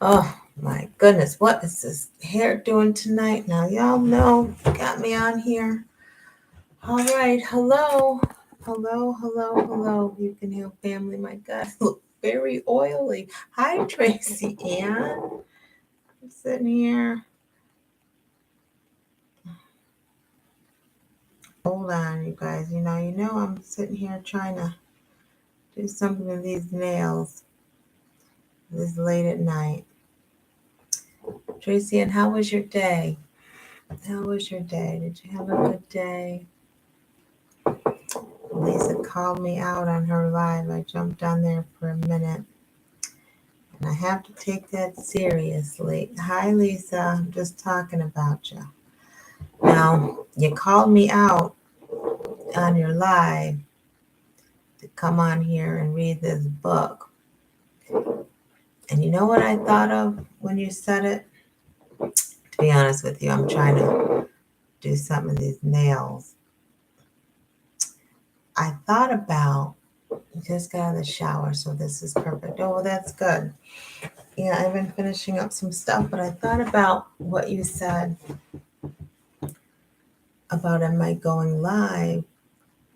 Oh my goodness, what is this hair doing tonight? Now, y'all know, got me on here. All right, hello, hello, You Can Heal family. My God, look very oily. Hi, Tracy Ann. I'm sitting here. Hold on, you guys. You know, I'm sitting here trying to do something with these nails this late at night. Tracy Ann, how was your day? How was your day? Did you have a good day? Lisa called me out on her live. I jumped on there for a minute. And I have to take that seriously. Hi, Lisa. I'm just talking about you. Now, you called me out on your live to come on here and read this book. And you know what I thought of when you said it? To be honest with you, I'm trying to do some of these nails. I thought about, just got out of the shower, so this is perfect. Oh, well, that's good. Yeah, I've been finishing up some stuff, but I thought about what you said about am I going live,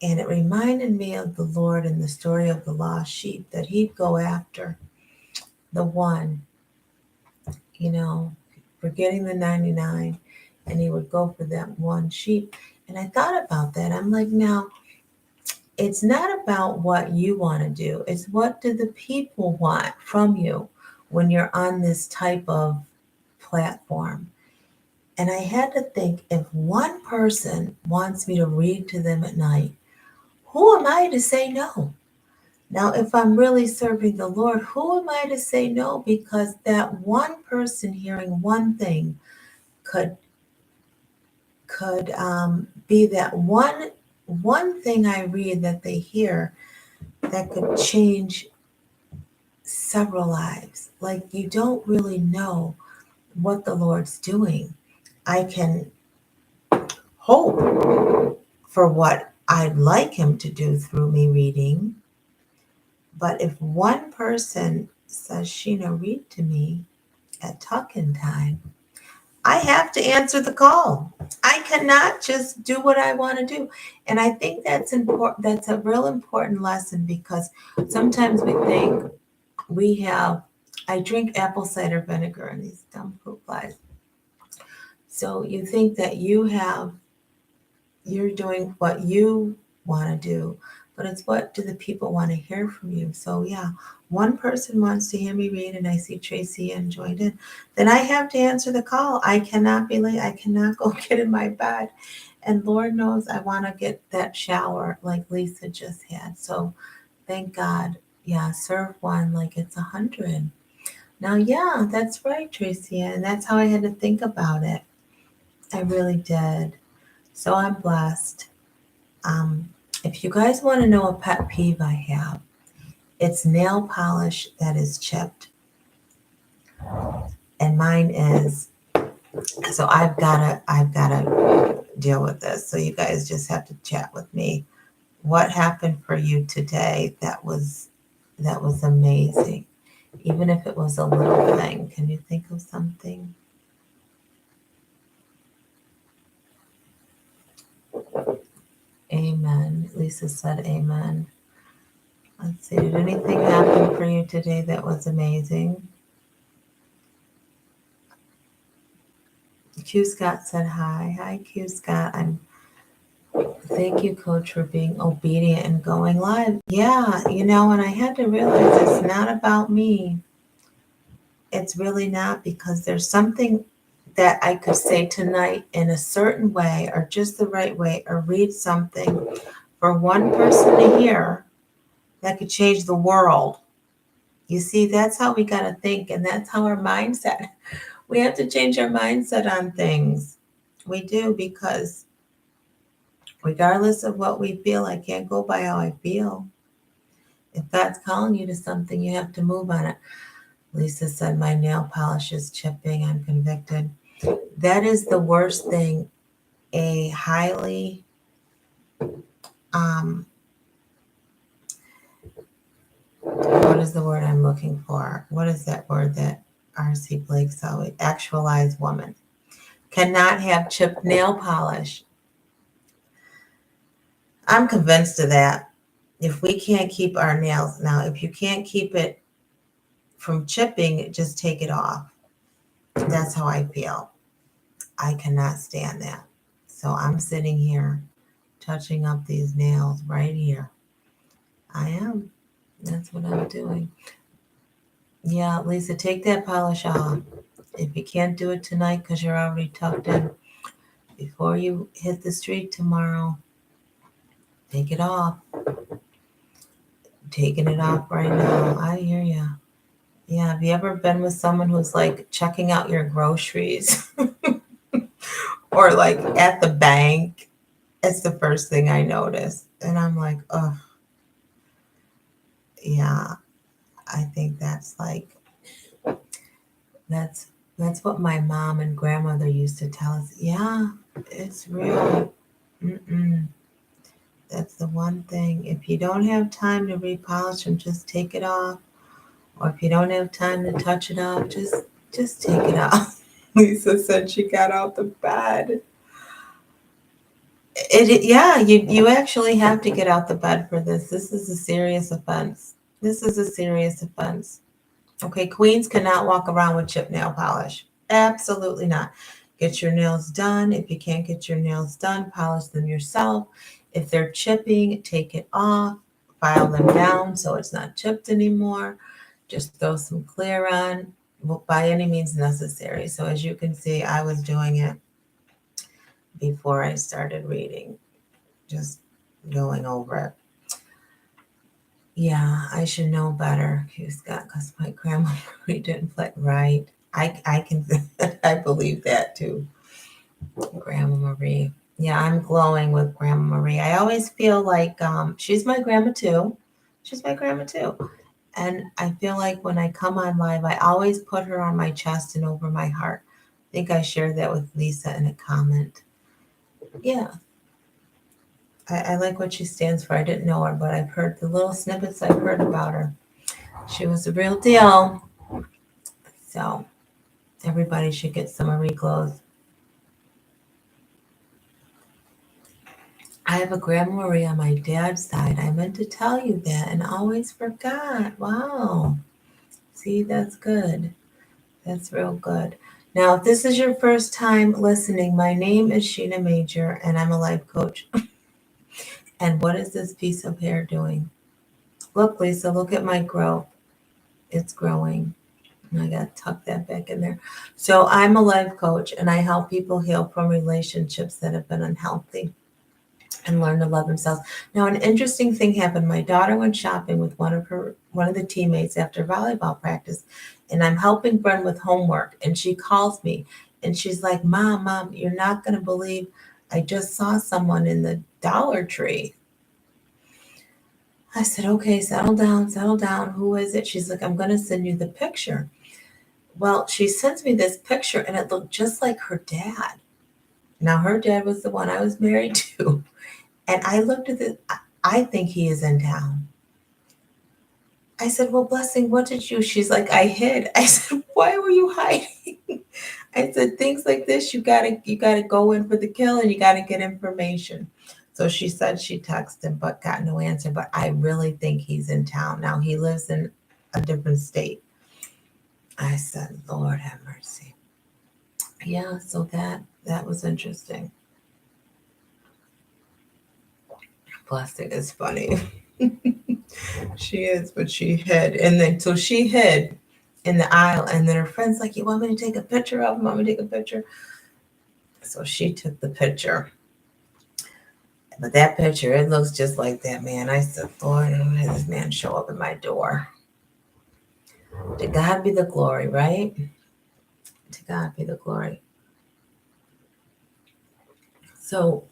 and it reminded me of the Lord in the story of the lost sheep, that he'd go after the one, you know, forgetting the 99, and he would go for that one sheep. And I thought about that. I'm like, now, it's not about what you want to do. It's what do the people want from you when you're on this type of platform. And I had to think, if one person wants me to read to them at night, who am I to say no? Now, if I'm really serving the Lord, who am I to say no? Because that one person hearing one thing could be that one thing I read that they hear that could change several lives. Like, you don't really know what the Lord's doing. I can hope for what I'd like him to do through me reading. But if one person says, Sheena, read to me at tuck-in time, I have to answer the call. I cannot just do what I want to do. And I think that's important. That's a real important lesson, because sometimes we think we have, I drink apple cider vinegar and these dumb fruit flies. So you think that you're doing what you want to do, but it's what do the people want to hear from you. So yeah, one person wants to hear me read, and I see Tracy and joined in, then I have to answer the call. I cannot be late. I cannot go get in my bed. And Lord knows I want to get that shower like Lisa just had. So thank God. Yeah, serve one like it's 100. Now, yeah, that's right, Tracy. And that's how I had to think about it. I really did. So I'm blessed. Um, if you guys want to know a pet peeve I have, it's nail polish that is chipped. And mine is, so I've gotta deal with this. So you guys just have to chat with me. What happened for you today that was amazing? Even if it was a little thing. Can you think of something? Amen. Lisa said amen. Let's see, did anything happen for you today that was amazing? Q Scott said hi. Hi, Q Scott. Thank you, Coach, for being obedient and going live. Yeah, and I had to realize it's not about me. It's really not, because there's something that I could say tonight in a certain way, or just the right way, or read something for one person to hear that could change the world. You see, that's how we got to think, and that's how our mindset. We have to change our mindset on things. We do, because regardless of what we feel, I can't go by how I feel. If God's calling you to something, you have to move on it. Lisa said, my nail polish is chipping. I'm convicted. That is the worst thing. A highly, what is the word I'm looking for? What is that word that R.C. Blake, so actualized woman. Cannot have chipped nail polish. I'm convinced of that. If we can't keep our nails, now, if you can't keep it from chipping, just take it off. That's how I feel. I cannot stand that. So I'm sitting here touching up these nails right here. I am. That's what I'm doing. Yeah, Lisa, take that polish off. If you can't do it tonight because you're already tucked in, before you hit the street tomorrow, take it off. Taking it off right now. I hear ya. Yeah, have you ever been with someone who's like checking out your groceries or like at the bank? It's the first thing I notice. And I'm like, oh, yeah, I think that's like, that's what my mom and grandmother used to tell us. Yeah, it's real. Mm-mm. That's the one thing. If you don't have time to repolish them, just take it off. Or if you don't have time to touch it up, just take it off. Lisa said she got out the bed. Yeah, you actually have to get out the bed for this. This is a serious offense. This is a serious offense. Okay, queens cannot walk around with chip nail polish. Absolutely not. Get your nails done. If you can't get your nails done, polish them yourself. If they're chipping, take it off. File them down so it's not chipped anymore. Just throw some clear on by any means necessary. So as you can see, I was doing it before I started reading, just going over it. Yeah, I should know better, Q Scott, because my grandma really didn't play right. I can I believe that too. Grandma Marie. Yeah, I'm glowing with Grandma Marie. I always feel like she's my grandma too. She's my grandma too. And I feel like when I come on live, I always put her on my chest and over my heart. I think I shared that with Lisa in a comment. Yeah, I like what she stands for. I didn't know her, but I've heard the little snippets I've heard about her. She was the real deal. So everybody should get some Marie glows. I have a Grandma Marie on my dad's side. I meant to tell you that and always forgot. Wow. See, that's good. That's real good. Now, if this is your first time listening, my name is Shena Major and I'm a life coach. And what is this piece of hair doing? Look, Lisa, look at my growth. It's growing. And I got to tuck that back in there. So I'm a life coach and I help people heal from relationships that have been unhealthy and learn to love themselves. Now, an interesting thing happened. My daughter went shopping with one of the teammates after volleyball practice, and I'm helping Bren with homework. And she calls me and she's like, Mom, you're not going to believe I just saw someone in the Dollar Tree. I said, okay, settle down. Who is it? She's like, I'm going to send you the picture. Well, she sends me this picture and it looked just like her dad. Now, her dad was the one I was married to. And I looked at this, I think he is in town. I said, well, Blessing, what did you? She's like, I hid. I said, why were you hiding? I said, things like this, you gotta go in for the kill and you gotta get information. So she said she texted but got no answer. But I really think he's in town. Now he lives in a different state. I said, Lord have mercy. Yeah, so that was interesting. Blessing is funny. She is, but she hid. And then so she hid in the aisle. And then her friend's like, you want me to take a picture of him? Want me to take a picture? So she took the picture. But that picture, it looks just like that man. I said, Lord, I'm gonna have this man show up at my door. To God be the glory, right? To God be the glory. So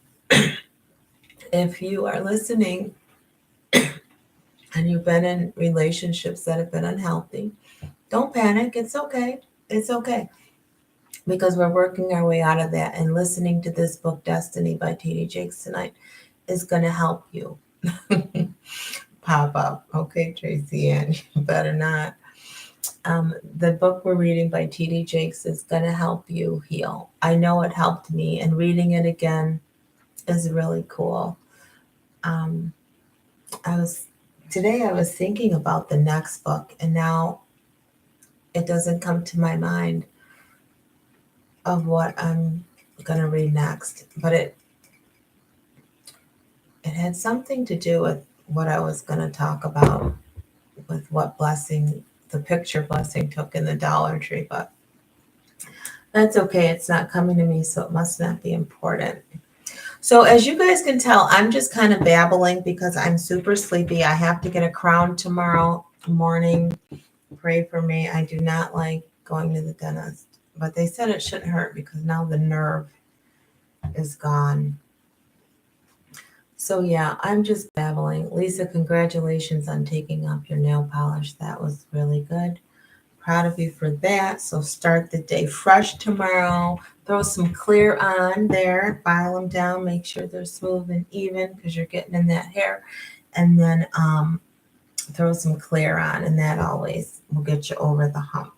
if you are listening and you've been in relationships that have been unhealthy, don't panic. It's okay. It's okay. Because we're working our way out of that. And listening to this book, Destiny by T.D. Jakes tonight, is going to help you pop up. Okay, Tracy Ann, you better not. The book we're reading by T.D. Jakes is going to help you heal. I know it helped me, and reading it again is really cool. Um, I was thinking about the next book, and now it doesn't come to my mind of what I'm going to read next, but it had something to do with what I was going to talk about, with what blessing the picture blessing took in the Dollar Tree, but that's okay. It's not coming to me, so it must not be important. So as you guys can tell, I'm just kind of babbling because I'm super sleepy. I have to get a crown tomorrow morning. Pray for me. I do not like going to the dentist, but they said it shouldn't hurt because now the nerve is gone. So yeah, I'm just babbling. Lisa, congratulations on taking off your nail polish. That was really good. Proud of you for that. So start the day fresh tomorrow. Throw some clear on there. File them down. Make sure they're smooth and even because you're getting in that hair. And then throw some clear on, and that always will get you over the hump.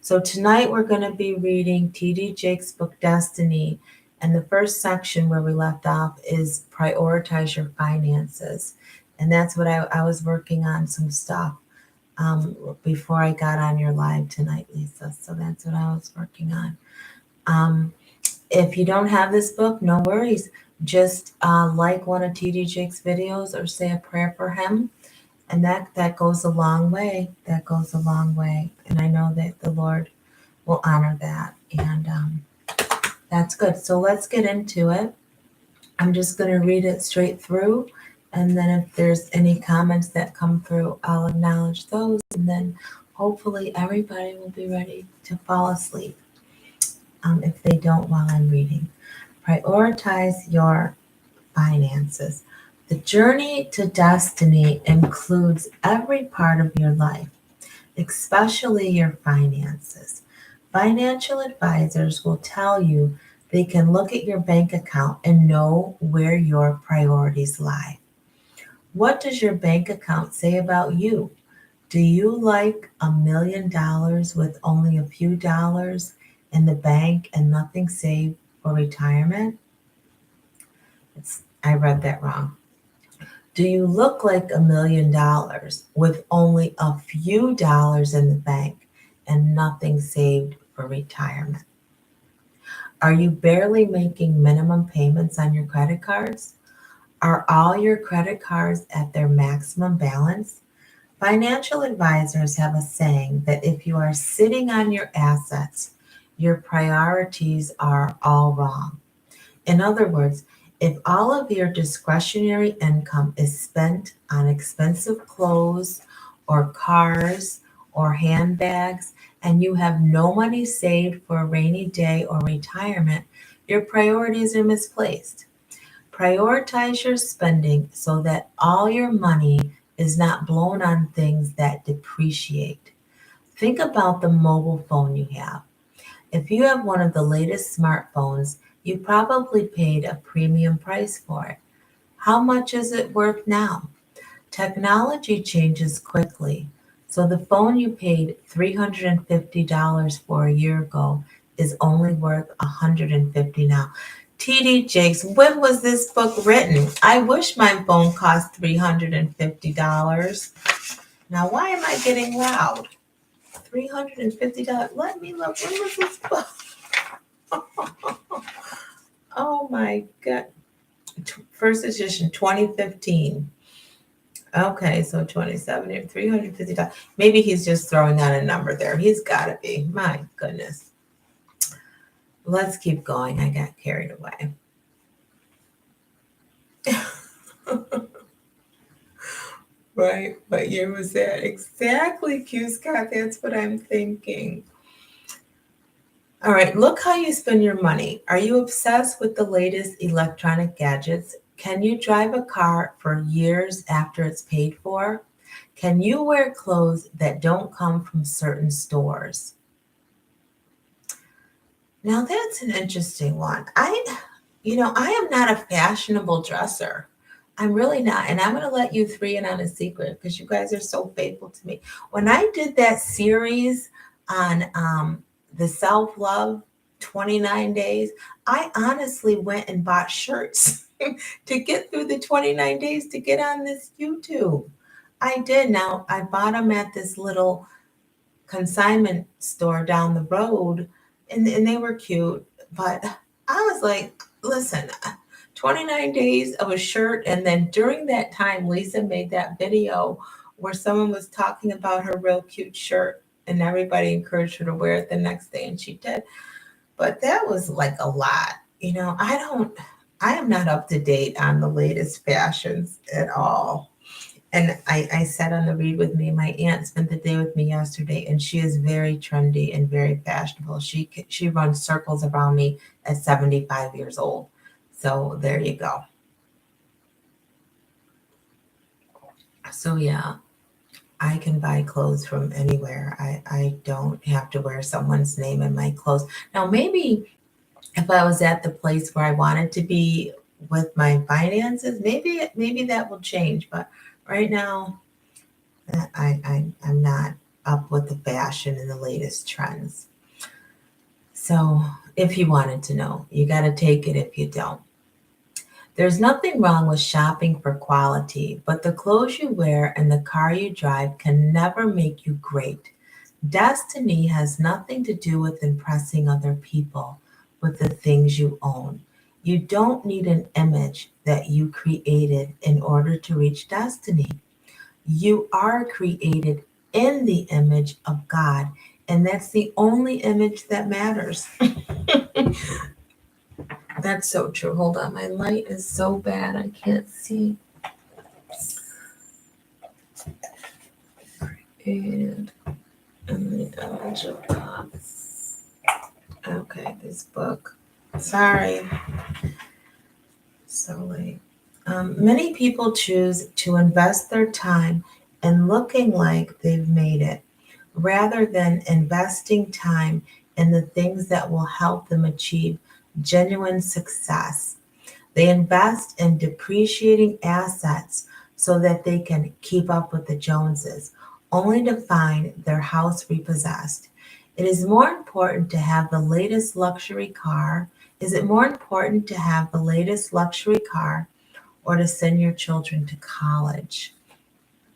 So tonight we're going to be reading T.D. Jakes' book Destiny. And the first section where we left off is prioritize your finances. And that's what I was working on some stuff before I got on your live tonight, Lisa. So that's what I was working on. If you don't have this book, no worries. Just like one of T.D. Jakes' videos or say a prayer for him. And that goes a long way. That goes a long way. And I know that the Lord will honor that. And that's good. So let's get into it. I'm just going to read it straight through. And then if there's any comments that come through, I'll acknowledge those. And then hopefully everybody will be ready to fall asleep if they don't while I'm reading. Prioritize your finances. The journey to destiny includes every part of your life, especially your finances. Financial advisors will tell you they can look at your bank account and know where your priorities lie. What does your bank account say about you? Do you like $1 million with only a few dollars in the bank and nothing saved for retirement? I read that wrong. Do you look like $1 million with only a few dollars in the bank and nothing saved for retirement? Are you barely making minimum payments on your credit cards? Are all your credit cards at their maximum balance? Financial advisors have a saying that if you are sitting on your assets, your priorities are all wrong. In other words, if all of your discretionary income is spent on expensive clothes or cars or handbags and you have no money saved for a rainy day or retirement, your priorities are misplaced. Prioritize your spending so that all your money is not blown on things that depreciate. Think about the mobile phone you have. If you have one of the latest smartphones, you probably paid a premium price for it. How much is it worth now? Technology changes quickly, so the phone you paid $350 for a year ago is only worth $150 now. T.D. Jakes, when was this book written? I wish my phone cost $350. Now, why am I getting loud? $350. Let me look. When was this book? Oh my God. First edition, 2015. Okay, so 27 here, $350. Maybe he's just throwing out a number there. He's got to be. My goodness. Let's keep going. I got carried away. Right. What year was that? Exactly, Q Scott. That's what I'm thinking. All right. Look how you spend your money. Are you obsessed with the latest electronic gadgets? Can you drive a car for years after it's paid for? Can you wear clothes that don't come from certain stores? Now that's an interesting one. I am not a fashionable dresser. I'm really not. And I'm going to let you three in on a secret because you guys are so faithful to me. When I did that series on the self love 29 days, I honestly went and bought shirts to get through the 29 days to get on this YouTube. I did. Now, I bought them at this little consignment store down the road, and they were cute. But I was like, listen, 29 days of a shirt. And then during that time, Lisa made that video where someone was talking about her real cute shirt, and everybody encouraged her to wear it the next day, and she did. But that was like a lot. I am not up to date on the latest fashions at all. And I said on the read with me, my aunt spent the day with me yesterday, and she is very trendy and very fashionable. She runs circles around me at 75 years old. So there you go. So yeah, I can buy clothes from anywhere. I don't have to wear someone's name in my clothes. Now maybe if I was at the place where I wanted to be with my finances, maybe that will change. But right now, I'm not up with the fashion and the latest trends. So if you wanted to know, you got to take it if you don't. There's nothing wrong with shopping for quality, but the clothes you wear and the car you drive can never make you great. Destiny has nothing to do with impressing other people with the things you own. You don't need an image that you created in order to reach destiny. You are created in the image of God, and that's the only image that matters. That's so true. Hold on, my light is so bad I can't see. And the image of God. Okay, this book. Sorry, so late. Many people choose to invest their time in looking like they've made it, rather than investing time in the things that will help them achieve genuine success. They invest in depreciating assets so that they can keep up with the Joneses, only to find their house repossessed. It is more important to have the latest luxury car. Is it more important to have the latest luxury car or to send your children to college?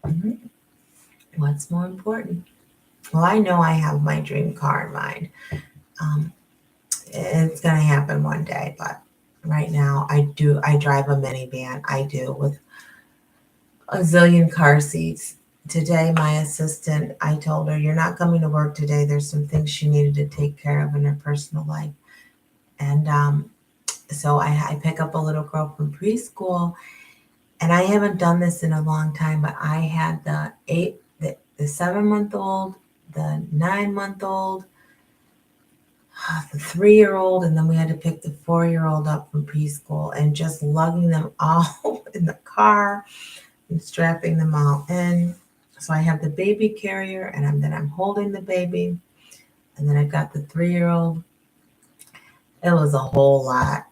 Mhm. What's more important? Well, I know I have my dream car in mind. Um, it's going to happen one day, but right now I drive a minivan. I do, with a zillion car seats. Today, my assistant, I told her, you're not coming to work today. There's some things she needed to take care of in her personal life. And so I pick up a little girl from preschool, and I haven't done this in a long time, but I had the 7-month old, the 9-month old, the 3-year old, and then we had to pick the 4-year old up from preschool, and just lugging them all in the car and strapping them all in. So I have the baby carrier, and then I'm holding the baby, and then I've got the 3-year old. It was a whole lot.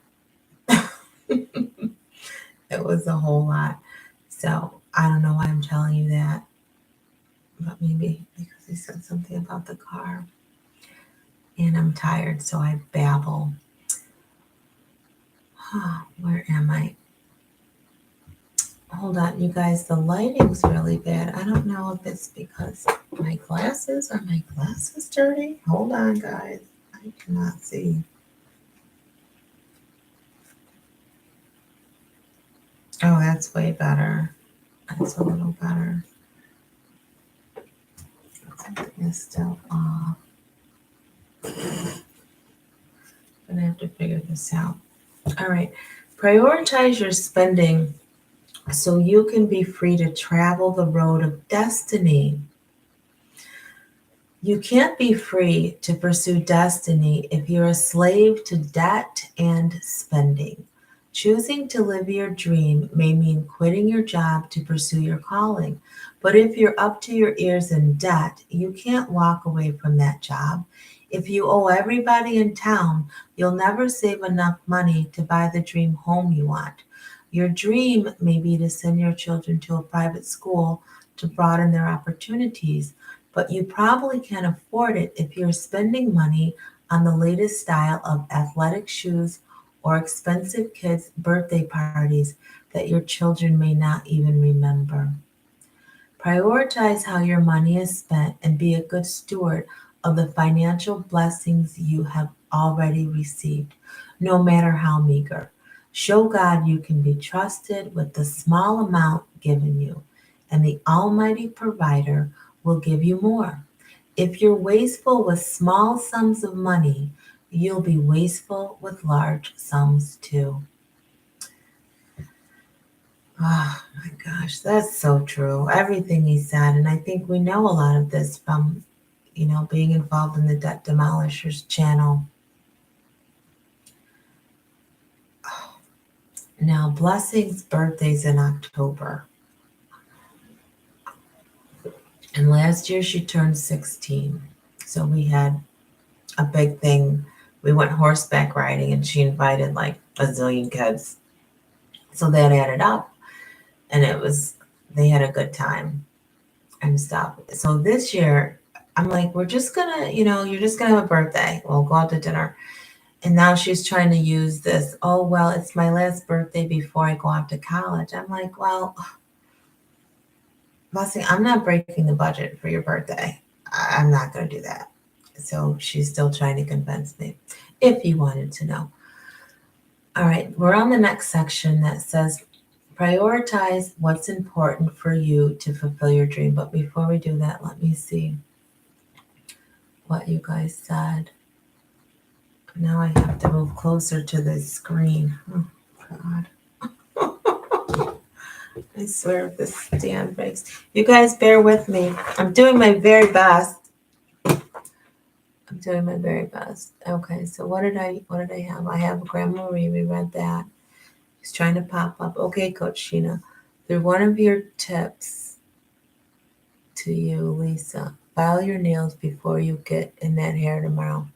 It was a whole lot. So I don't know why I'm telling you that, but maybe because he said something about the car. And I'm tired, so I babble. Where am I? Hold on, you guys, the lighting's really bad. I don't know if it's because my glasses, are my glasses dirty? Hold on, guys. I cannot see. Oh, that's way better. That's a little better. Something is still off. I'm gonna have to figure this out. All right. Prioritize your spending so you can be free to travel the road of destiny. You can't be free to pursue destiny if you're a slave to debt and spending. Choosing to live your dream may mean quitting your job to pursue your calling. But if you're up to your ears in debt, you can't walk away from that job. If you owe everybody in town, you'll never save enough money to buy the dream home you want. Your dream may be to send your children to a private school to broaden their opportunities, but you probably can't afford it if you're spending money on the latest style of athletic shoes or expensive kids' birthday parties that your children may not even remember. Prioritize how your money is spent and be a good steward of the financial blessings you have already received, no matter how meager. Show God you can be trusted with the small amount given you, and the Almighty Provider will give you more. If you're wasteful with small sums of money, you'll be wasteful with large sums too. Oh my gosh, that's so true. Everything he said. And I think we know a lot of this from, being involved in the Debt Demolishers channel. Now, Blessing's birthday's in October. And last year she turned 16. So we had a big thing. We went horseback riding and she invited like a zillion kids. So that added up. And they had a good time and stuff. So this year, I'm like, we're just gonna, you're just gonna have a birthday. We'll go out to dinner. And now she's trying to use this, oh, well, it's my last birthday before I go off to college. I'm like, well, Blessing, I'm not breaking the budget for your birthday. I'm not going to do that. So she's still trying to convince me, if you wanted to know. All right, we're on the next section that says, prioritize what's important for you to fulfill your dream. But before we do that, let me see what you guys said. Now I have to move closer to the screen. Oh, God. I swear if this stand breaks. You guys bear with me. I'm doing my very best. Okay, so what did I have? I have Grandma Marie. We read that. He's trying to pop up. Okay, Coach Shena. Through one of your tips to you, Lisa. File your nails before you get in that hair tomorrow.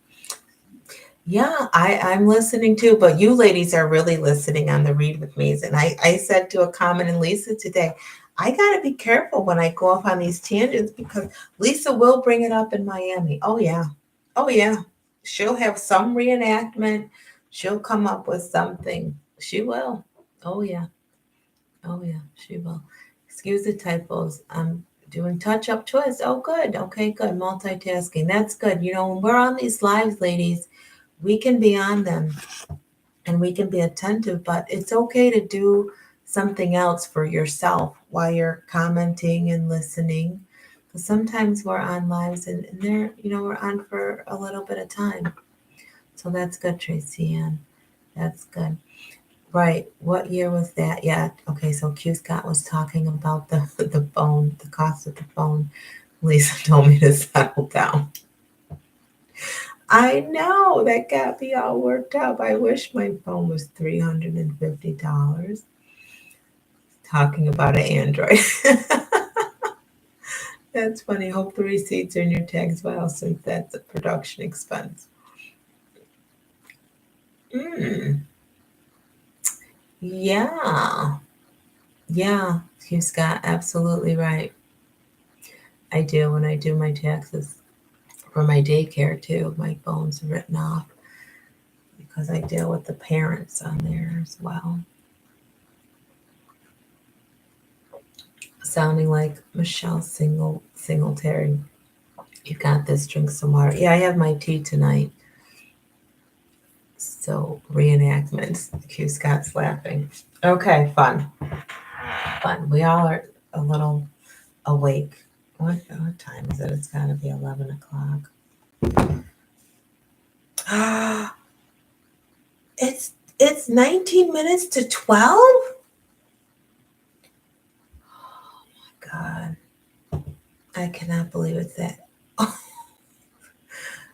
Yeah, I'm listening too, but you ladies are really listening on the Read with Me's. And I said to a comment in Lisa today, I got to be careful when I go off on these tangents because Lisa will bring it up in Miami. Oh, yeah. Oh, yeah. She'll have some reenactment. She'll come up with something. She will. Oh, yeah. Oh, yeah, she will. Excuse the typos. I'm doing touch-up twists. Oh, good. Okay, good. Multitasking. That's good. When we're on these lives, ladies, we can be on them and we can be attentive, but it's okay to do something else for yourself while you're commenting and listening. Because sometimes we're on lives and they're, we're on for a little bit of time. So that's good, Tracy Ann. That's good. Right. What year was that? Yeah. Okay. So Q Scott was talking about the phone, the cost of the phone. Lisa told me to settle down. I know that got me all worked up. I wish my phone was $350. Talking about an Android. That's funny. Hope the receipts are in your tax file since that's a production expense. Yeah. Yeah. You Scott, absolutely right. I do when I do my taxes for my daycare too. My phone's written off because I deal with the parents on there as well. Sounding like Michelle Singletary. You got this, drink some water. Yeah, I have my tea tonight. So reenactments. Q Scott's laughing. Okay, fun. We all are a little awake. What time is it? It's gotta be 11 o'clock. It's 19 minutes to 12? Oh my God. I cannot believe it's that.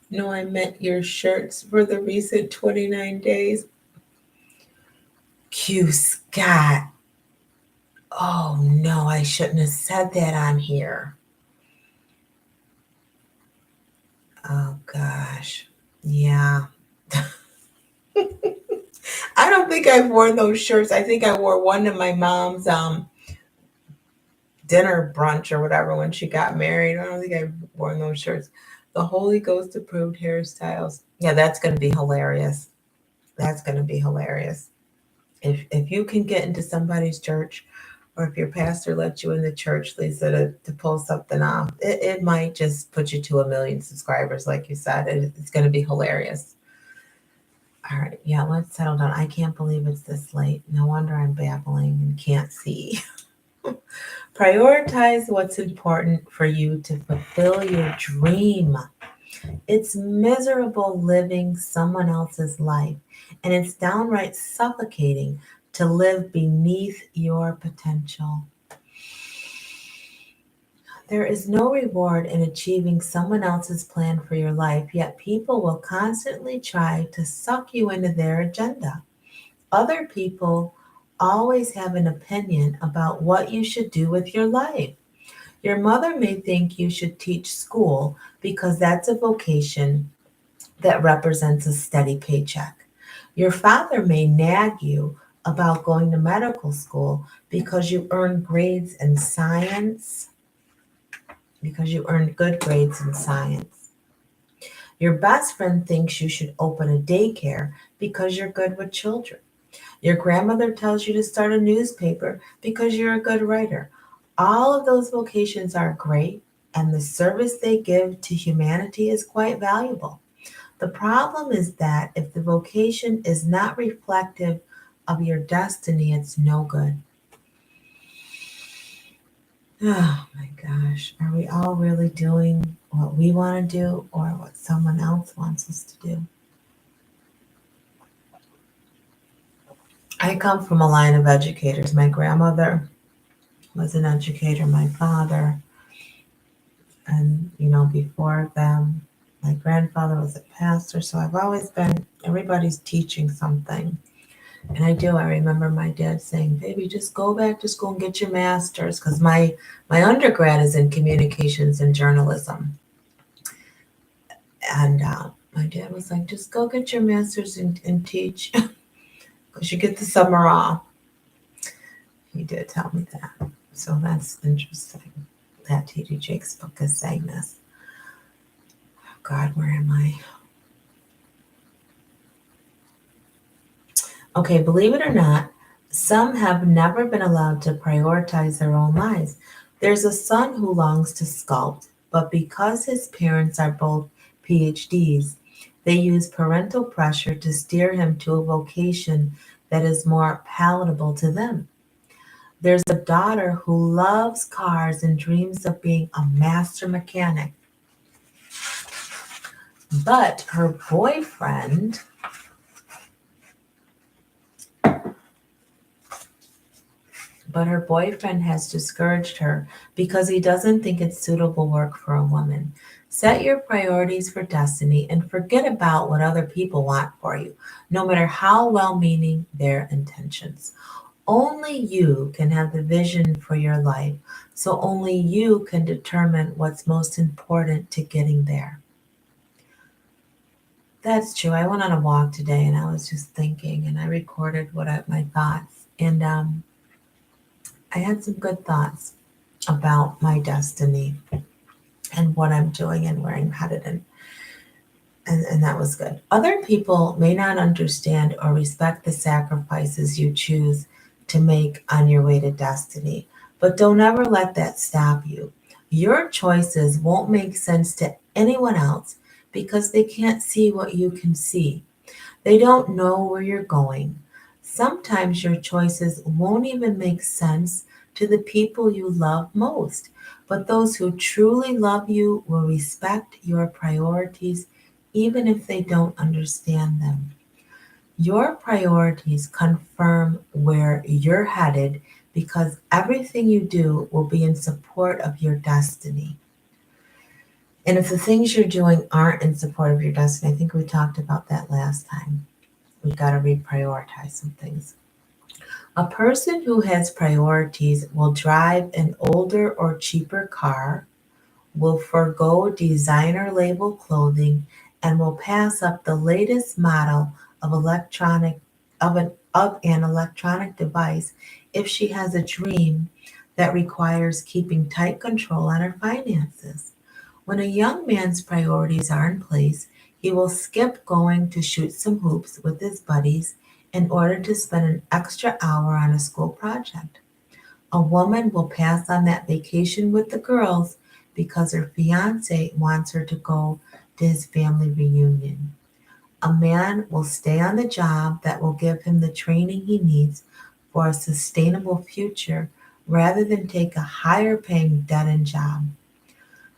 No, I meant your shirts for the recent 29 days. Q Scott. Oh no, I shouldn't have said that on here. Oh gosh. Yeah. I don't think I've worn those shirts. I think I wore one to my mom's dinner brunch or whatever when she got married. I don't think I've worn those shirts. The Holy Ghost approved hairstyles. Yeah, that's going to be hilarious. That's going to be hilarious. If you can get into somebody's church, or if your pastor lets you in the church, Lisa, to pull something off, it might just put you to 1 million subscribers, like you said. It's going to be hilarious. All right, yeah, let's settle down. I can't believe it's this late. No wonder I'm babbling and can't see. Prioritize what's important for you to fulfill your dream. It's miserable living someone else's life, and it's downright suffocating to live beneath your potential. There is no reward in achieving someone else's plan for your life, yet people will constantly try to suck you into their agenda. Other people always have an opinion about what you should do with your life. Your mother may think you should teach school because that's a vocation that represents a steady paycheck. Your father may nag you about going to medical school because you earn grades in science, because you earned good grades in science. Your best friend thinks you should open a daycare because you're good with children. Your grandmother tells you to start a newspaper because you're a good writer. All of those vocations are great, and the service they give to humanity is quite valuable. The problem is that if the vocation is not reflective of your destiny, it's no good. Oh my gosh, are we all really doing what we want to do or what someone else wants us to do? I come from a line of educators. My grandmother was an educator, my father, and before them, my grandfather was a pastor. So I've always been, everybody's teaching something. And I remember my dad saying, baby, just go back to school and get your master's, because my undergrad is in communications and journalism. And my dad was like, just go get your master's and teach, because you get the summer off. He did tell me that. So that's interesting that T.D. Jakes' book is saying this. Oh God, where am I? Okay, believe it or not, some have never been allowed to prioritize their own lives. There's a son who longs to sculpt, but because his parents are both PhDs, they use parental pressure to steer him to a vocation that is more palatable to them. There's a daughter who loves cars and dreams of being a master mechanic, but her boyfriend has discouraged her because he doesn't think it's suitable work for a woman. Set your priorities for destiny and forget about what other people want for you, no matter how well-meaning their intentions. Only you can have the vision for your life, so only you can determine what's most important to getting there. That's true. I went on a walk today and I was just thinking, and I recorded my thoughts, and I had some good thoughts about my destiny and what I'm doing and where I'm headed, and that was good. Other people may not understand or respect the sacrifices you choose to make on your way to destiny, but don't ever let that stop you. Your choices won't make sense to anyone else because they can't see what you can see. They don't know where you're going. Sometimes your choices won't even make sense to the people you love most, but those who truly love you will respect your priorities even if they don't understand them. Your priorities confirm where you're headed because everything you do will be in support of your destiny. And if the things you're doing aren't in support of your destiny, I think we talked about that last time. We've got to reprioritize some things. A person who has priorities will drive an older or cheaper car, will forego designer label clothing, and will pass up the latest model of of an electronic device if she has a dream that requires keeping tight control on her finances. When a young man's priorities are in place, he will skip going to shoot some hoops with his buddies in order to spend an extra hour on a school project. A woman will pass on that vacation with the girls because her fiance wants her to go to his family reunion. A man will stay on the job that will give him the training he needs for a sustainable future rather than take a higher paying dead end job.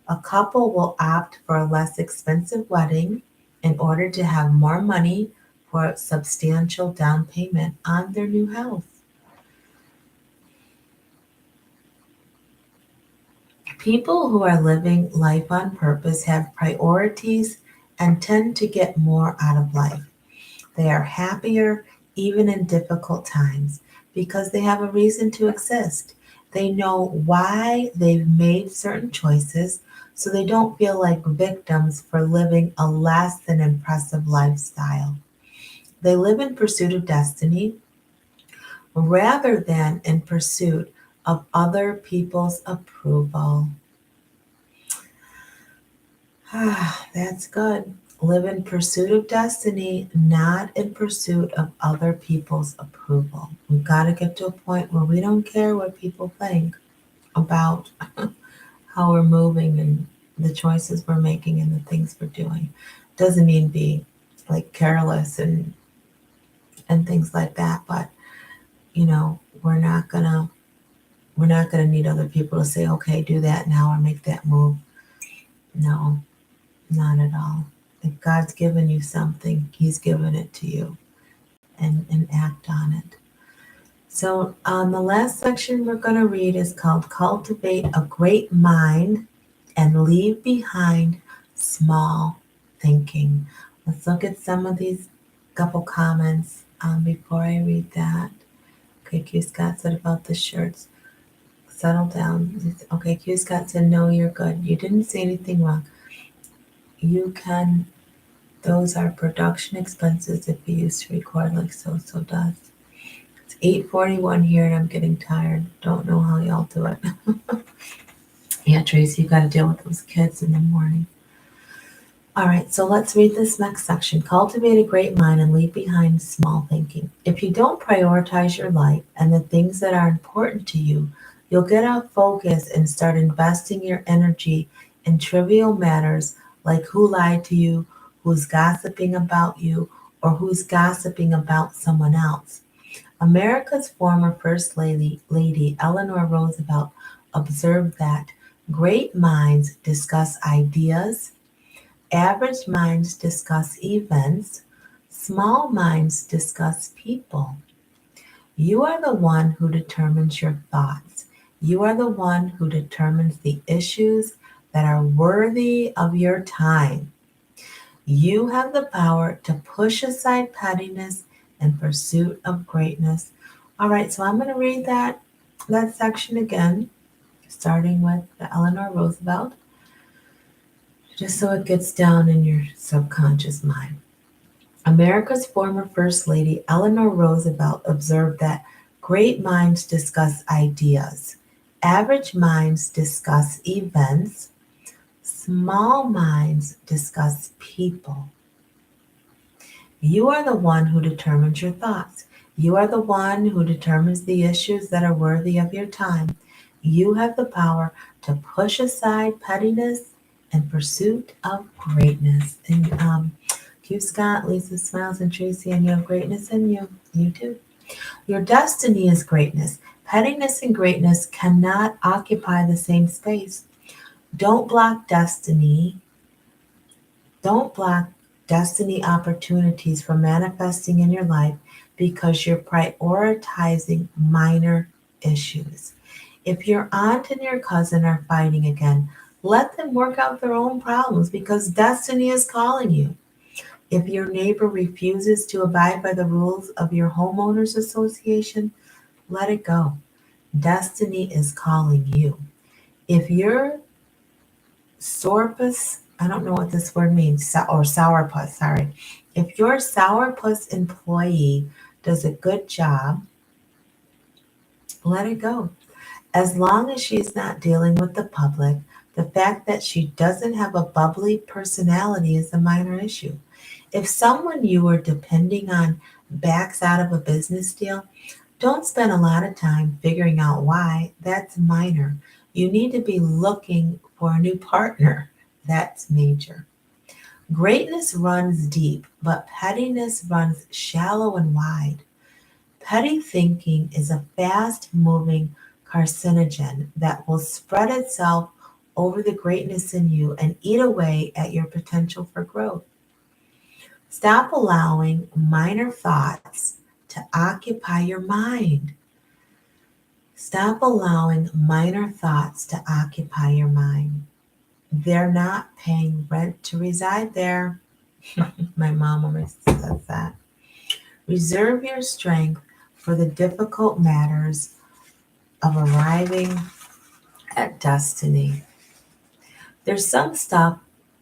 A couple will opt for a less expensive wedding in order to have more money for a substantial down payment on their new house. People who are living life on purpose have priorities and tend to get more out of life. They are happier even in difficult times because they have a reason to exist. They know why they've made certain choices so they don't feel like victims for living a less than impressive lifestyle. They live in pursuit of destiny rather than in pursuit of other people's approval. That's good. Live in pursuit of destiny, not in pursuit of other people's approval. We've got to get to a point where we don't care what people think about how we're moving and the choices we're making and the things we're doing. Doesn't mean be like careless and things like that, but we're not gonna need other people to say, okay, do that now or make that move. No, not at all. If God's given you something, He's given it to you and act on it. So, the last section we're going to read is called Cultivate a Great Mind and Leave Behind Small Thinking. Let's look at some of these couple comments before I read that. Okay, Q Scott said about the shirts. Settle down. Okay, Q Scott said, no, you're good. You didn't say anything wrong. You can, those are production expenses if you used to record like so does. It's 8:41 here and I'm getting tired. Don't know how y'all do it. Yeah, Tracy, you got to deal with those kids in the morning. All right, so let's read this next section. Cultivate a great mind and leave behind small thinking. If you don't prioritize your life and the things that are important to you, you'll get off focus and start investing your energy in trivial matters like who lied to you, who's gossiping about you, or who's gossiping about someone else. America's former First Lady Eleanor Roosevelt observed that great minds discuss ideas, average minds discuss events, small minds discuss people. You are the one who determines your thoughts. You are the one who determines the issues that are worthy of your time. You have the power to push aside pettiness in pursuit of greatness. All right, so I'm going to read that section again, starting with the Eleanor Roosevelt, just so it gets down in your subconscious mind. America's former First Lady Eleanor Roosevelt observed that great minds discuss ideas, average minds discuss events, small minds discuss people. You are the one who determines your thoughts. You are the one who determines the issues that are worthy of your time. You have the power to push aside pettiness in pursuit of greatness. And Q Scott, Lisa Smiles, and Tracy, and you have greatness in you. You do. Your destiny is greatness. Pettiness and greatness cannot occupy the same space. Don't block destiny. Don't block destiny opportunities from manifesting in your life because you're prioritizing minor issues. If your aunt and your cousin are fighting again, let them work out their own problems because destiny is calling you. If your neighbor refuses to abide by the rules of your homeowners association, let it go. Destiny is calling you. If your sourpuss, I don't know what this word means, or sourpuss, sorry. If your sourpuss employee does a good job, let it go. As long as she's not dealing with the public, the fact that she doesn't have a bubbly personality is a minor issue. If someone you are depending on backs out of a business deal, don't spend a lot of time figuring out why. That's minor. You need to be looking for a new partner. That's major. Greatness runs deep, but pettiness runs shallow and wide. Petty thinking is a fast moving carcinogen that will spread itself over the greatness in you and eat away at your potential for growth. Stop allowing minor thoughts to occupy your mind. Stop allowing minor thoughts to occupy your mind. They're not paying rent to reside there. My mom always says that. Reserve your strength for the difficult matters of arriving at destiny. There's some stuff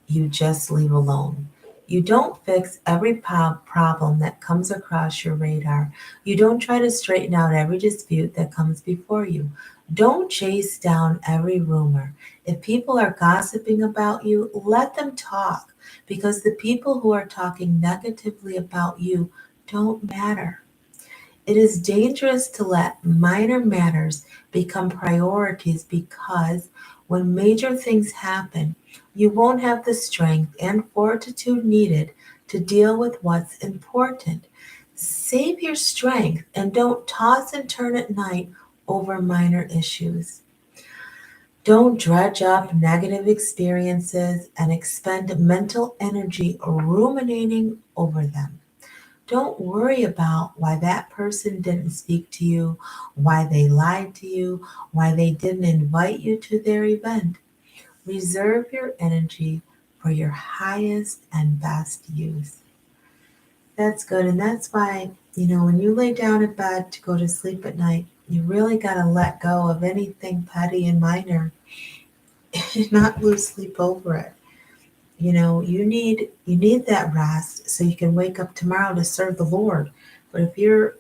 you just leave alone. You don't fix every problem that comes across your radar. You don't try to straighten out every dispute that comes before you. Don't chase down every rumor. If people are gossiping about you, let them talk because the people who are talking negatively about you don't matter. It is dangerous to let minor matters become priorities because when major things happen, you won't have the strength and fortitude needed to deal with what's important. Save your strength and don't toss and turn at night over minor issues. Don't dredge up negative experiences and expend mental energy ruminating over them. Don't worry about why that person didn't speak to you, why they lied to you, why they didn't invite you to their event. Reserve your energy for your highest and best use. That's good. And that's why, when you lay down in bed to go to sleep at night, you really got to let go of anything petty and minor and not lose sleep over it. You need that rest so you can wake up tomorrow to serve the Lord. But if you're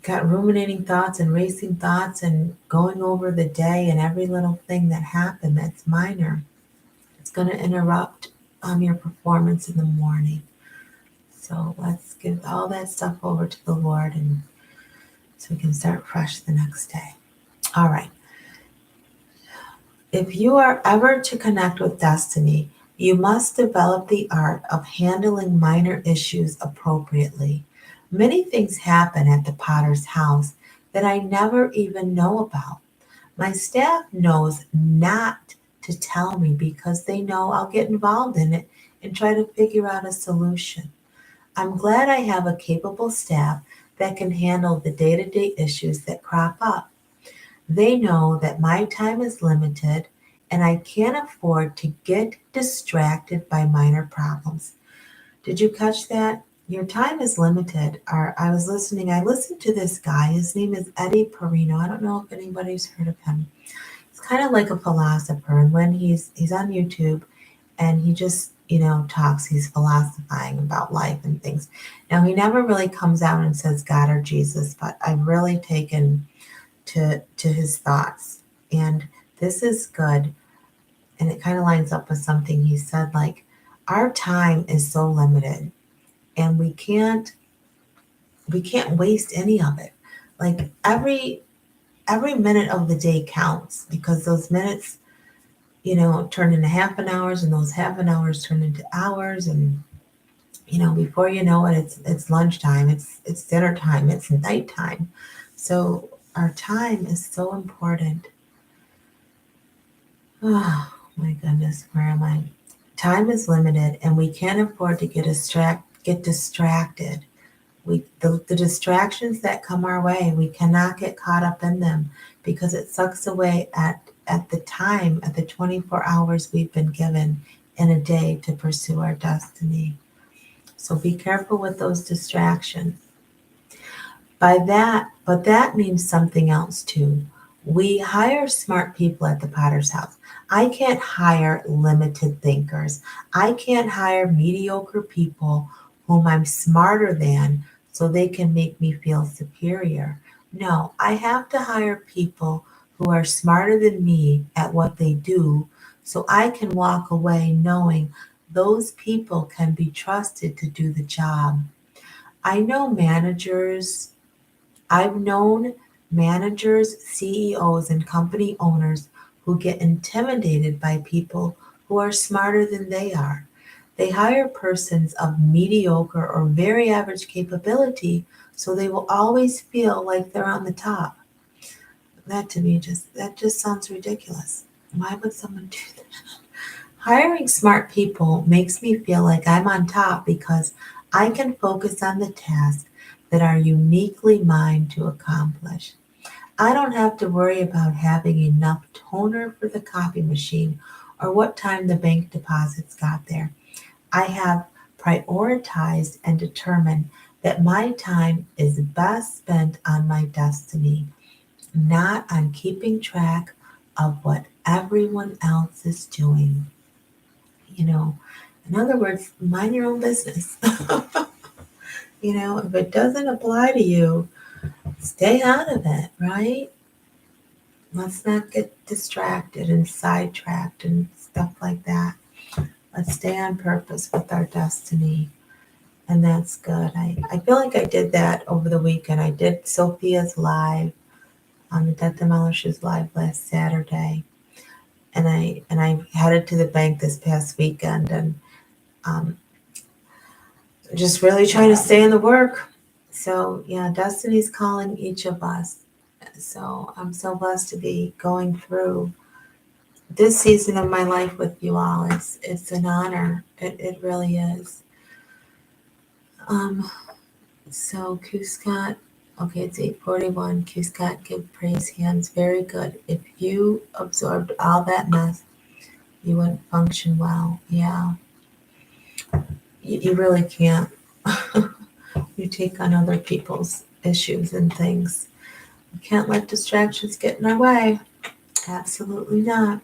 got ruminating thoughts and racing thoughts and going over the day and every little thing that happened that's minor, it's going to interrupt your performance in the morning. So let's give all that stuff over to the Lord, and so we can start fresh the next day. All right. If you are ever to connect with destiny, you must develop the art of handling minor issues appropriately. Many things happen at the Potter's house that I never even know about. My staff knows not to tell me because they know I'll get involved in it and try to figure out a solution. I'm glad I have a capable staff that can handle the day-to-day issues that crop up. They know that my time is limited and I can't afford to get distracted by minor problems. Did you catch that? Your time is limited. I listened to this guy. His name is Eddie Perino. I don't know if anybody's heard of him. He's kind of like a philosopher. And when he's on YouTube and he just, talks, he's philosophizing about life and things. Now, he never really comes out and says God or Jesus, but I've really taken to his thoughts. And this is good. And it kind of lines up with something he said, like, our time is so limited and we can't waste any of it. Like every minute of the day counts because those minutes, turn into half an hours and those half an hours turn into hours. And, before you know it, it's lunchtime, it's dinner time, it's nighttime. So our time is so important. Oh my goodness, where am I? Time is limited and we can't afford to get distracted. The distractions that come our way, we cannot get caught up in them because it sucks away at the 24 hours we've been given in a day to pursue our destiny. So be careful with those distractions. But that means something else too. We hire smart people at the Potter's house. I can't hire limited thinkers. I can't hire mediocre people whom I'm smarter than so they can make me feel superior. No, I have to hire people who are smarter than me at what they do so I can walk away knowing those people can be trusted to do the job. I know managers, I've known managers, CEOs, and company owners who get intimidated by people who are smarter than they are. They hire persons of mediocre or very average capability so they will always feel like they're on the top. That to me just sounds ridiculous. Why would someone do that? Hiring smart people makes me feel like I'm on top because I can focus on the tasks that are uniquely mine to accomplish. I don't have to worry about having enough toner for the coffee machine or what time the bank deposits got there. I have prioritized and determined that my time is best spent on my destiny, not on keeping track of what everyone else is doing. You know, in other words, mind your own business. If it doesn't apply to you, stay out of it, right? Let's not get distracted and sidetracked and stuff like that. Let's stay on purpose with our destiny. And that's good. I feel like I did that over the weekend. I did Sophia's live on the Death Demolishes live last Saturday. And I headed to the bank this past weekend and um, just really trying to stay in the work. So yeah, destiny's calling each of us. So I'm so blessed to be going through this season of my life with you all. It's an honor. It really is. Um, so Q Scott, okay, it's 8:41. Q Scott, give praise hands. Very good. If you absorbed all that mess, you wouldn't function well. Yeah, you really can't. You take on other people's issues and things. We can't let distractions get in our way. Absolutely not.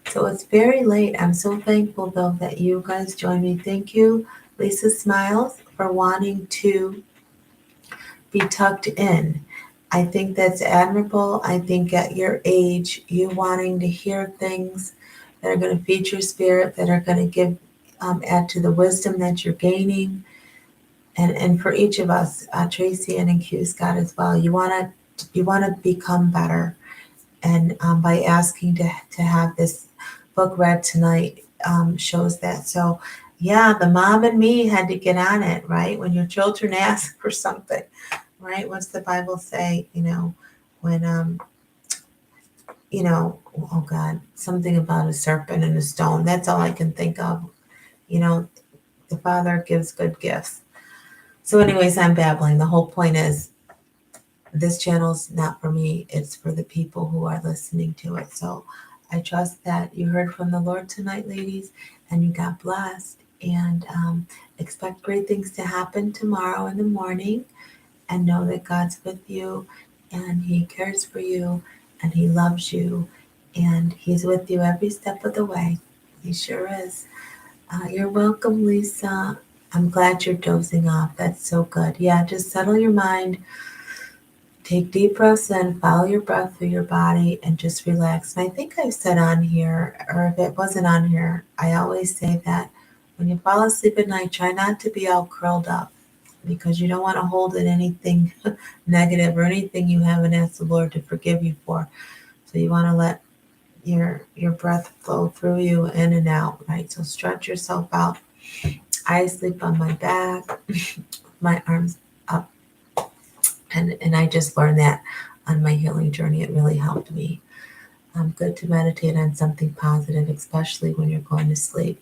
So it's very late. I'm so thankful though that you guys joined me. Thank you, Lisa Smiles, for wanting to be tucked in. I think that's admirable. I think at your age, you wanting to hear things that are going to feed your spirit, that are going to add to the wisdom that you're gaining. And for each of us, Tracy and Q Scott as well, you want to become better. And by asking to have this book read tonight shows that. So, yeah, the mom and me had to get on it, right? When your children ask for something, right? What's the Bible say? When, oh God, something about a serpent and a stone. That's all I can think of. The Father gives good gifts. So, anyways, I'm babbling. The whole point is this channel's not for me, it's for the people who are listening to it. So I trust that you heard from the Lord tonight, ladies, and you got blessed. And expect great things to happen tomorrow in the morning. And know that God's with you and He cares for you and He loves you and He's with you every step of the way. He sure is. You're welcome, Lisa. I'm glad you're dozing off. That's so good. Yeah, just settle your mind. Take deep breaths in, follow your breath through your body, and just relax. And I think I've said on here, or if it wasn't on here, I always say that when you fall asleep at night, try not to be all curled up because you don't want to hold in anything negative or anything you haven't asked the Lord to forgive you for. So you want to let your breath flow through you in and out, right? So stretch yourself out. I sleep on my back, my arms up. And I just learned that on my healing journey. It really helped me. Good to meditate on something positive, especially when you're going to sleep.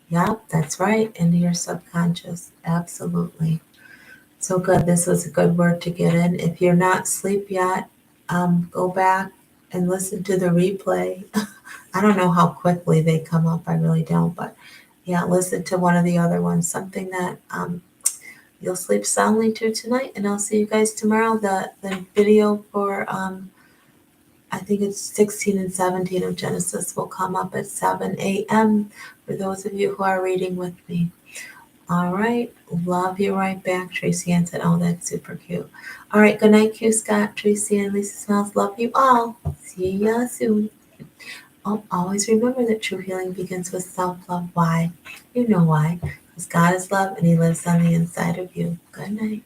Yep, that's right, into your subconscious. Absolutely. So good. This was a good word to get in. If you're not asleep yet, go back and listen to the replay. I don't know how quickly they come up. I really don't. But yeah, listen to one of the other ones. Something that you'll sleep soundly to tonight, and I'll see you guys tomorrow. The video for I think it's 16 and 17 of Genesis will come up at 7 a.m. for those of you who are reading with me. All right. Love you right back. Tracy Ann said, oh, that's super cute. All right. Good night, Q Scott, Tracy Ann, Lisa Smiles. Love you all. See ya soon. Oh, always remember that true healing begins with self-love. Why? You know why. Because God is love and He lives on the inside of you. Good night.